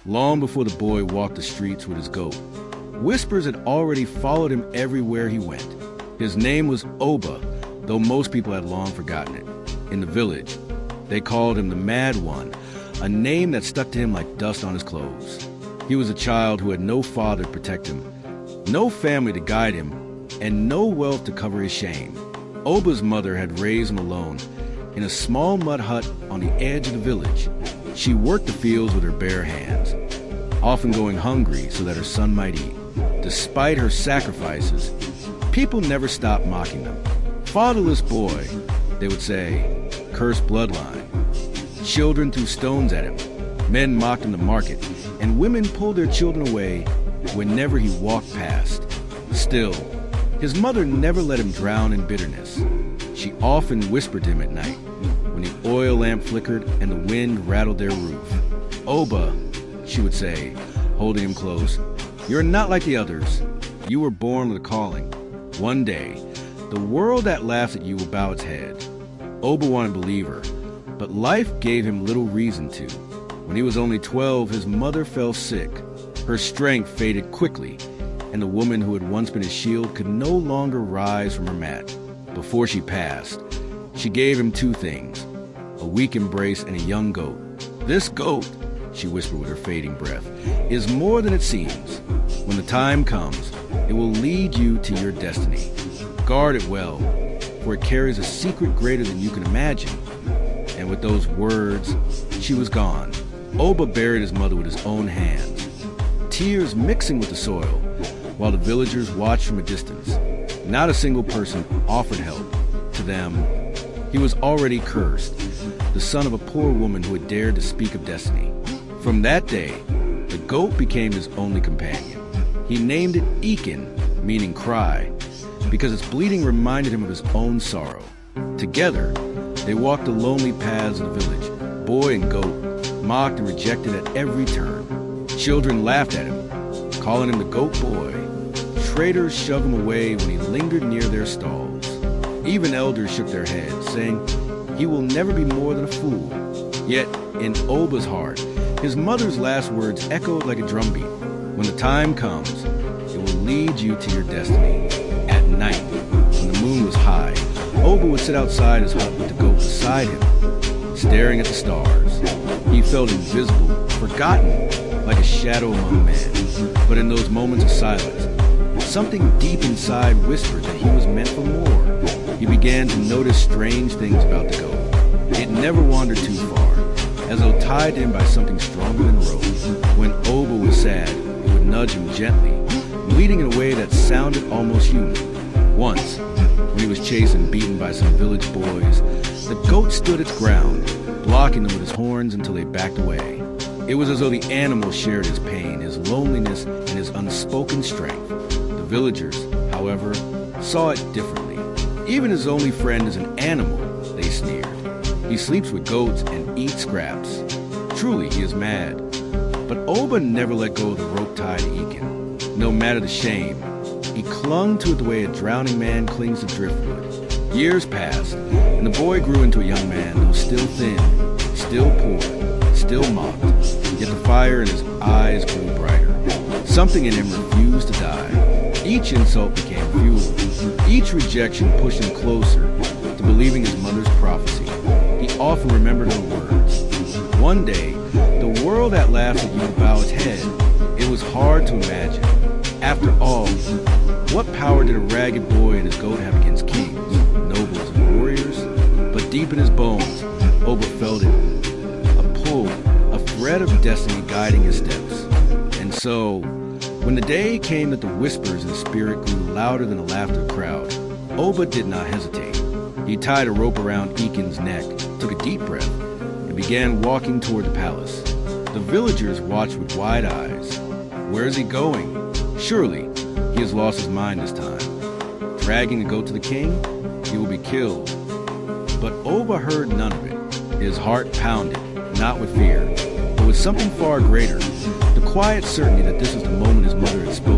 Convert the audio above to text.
long before the boy walked the streets with his goat. Whispers had already followed him everywhere he went. His name was Oba, though most people had long forgotten it. In the village, they called him the Mad One, a name that stuck to him like dust on his clothes. He was a child who had no father to protect him, no family to guide him, and no wealth to cover his shame. Oba's mother had raised him alone in a small mud hut on the edge of the village. She worked the fields with her bare hands, often going hungry so that her son might eat. Despite her sacrifices, people never stopped mocking them. "Fatherless boy," they would say, "cursed bloodline." Children threw stones at him, men mocked him to market, and women pulled their children away whenever he walked past. Still, his mother never let him drown in bitterness. She often whispered to him at night, when the oil lamp flickered and the wind rattled their roof. "Oba," she would say, holding him close, "you're not like the others. You were born with a calling. One day, the world that laughs at you will bow its head." Oba wanted to believe her, but life gave him little reason to. When he was only 12, his mother fell sick. Her strength faded quickly, and the woman who had once been his shield could no longer rise from her mat. Before she passed, she gave him two things, a weak embrace and a young goat. "This goat," she whispered with her fading breath, "is more than it seems. When the time comes, it will lead you to your destiny. Guard it well, for it carries a secret greater than you can imagine." And with those words, she was gone. Oba buried his mother with his own hands, tears mixing with the soil, while the villagers watched from a distance. Not a single person offered help. To them, he was already cursed, the son of a poor woman who had dared to speak of destiny. From that day, the goat became his only companion. He named it Ekin, meaning cry, because its bleating reminded him of his own sorrow. Together, they walked the lonely paths of the village, boy and goat, mocked and rejected at every turn. Children laughed at him, calling him the goat boy. Traders shoved him away when he lingered near their stalls. Even elders shook their heads, saying, "He will never be more than a fool." Yet, in Oba's heart, his mother's last words echoed like a drumbeat. "When the time comes, it will lead you to your destiny." At night, when the moon was high, Oba would sit outside his hut with the goat beside him, staring at the stars. He felt invisible, forgotten, like a shadow among men. But in those moments of silence, something deep inside whispered that he was meant for more. He began to notice strange things about the goat. It never wandered too far, as though tied to him by something stronger than rope. When Oba was sad, it would nudge him gently, bleating in a way that sounded almost human. Once, when he was chased and beaten by some village boys, the goat stood its ground, blocking them with his horns until they backed away. It was as though the animal shared his pain, his loneliness, and his unspoken strength. The villagers, however, saw it differently. Even his only friend is an animal, they sneered. He sleeps with goats and eats scraps. Truly, he is mad. But Oba never let go of the rope tied to Ekin. No matter the shame, he clung to it the way a drowning man clings to driftwood. Years passed, and the boy grew into a young man, though still thin, still poor, still mocked. Yet the fire in his eyes grew brighter. Something in him refused to die. Each insult became fuel. Each rejection pushed him closer to believing his mother's prophecy. He often remembered her words. One day, the world that laughs at you will bow its head. It was hard to imagine. After all, what power did a ragged boy and his goat have against kings, nobles, and warriors? But deep in his bones, Oba felt it. A pull, a thread of destiny guiding his steps. And so, when the day came that the whispers in spirit grew louder than the laughter of the crowd, Oba did not hesitate. He tied a rope around Ekin's neck, took a deep breath, and began walking toward the palace. The villagers watched with wide eyes. Where is he going? Surely, he has lost his mind this time. Dragging the goat to the king? He will be killed. But Oba heard none of it. His heart pounded, not with fear, but with something far greater. The quiet certainty that this was the moment his mother had spoken.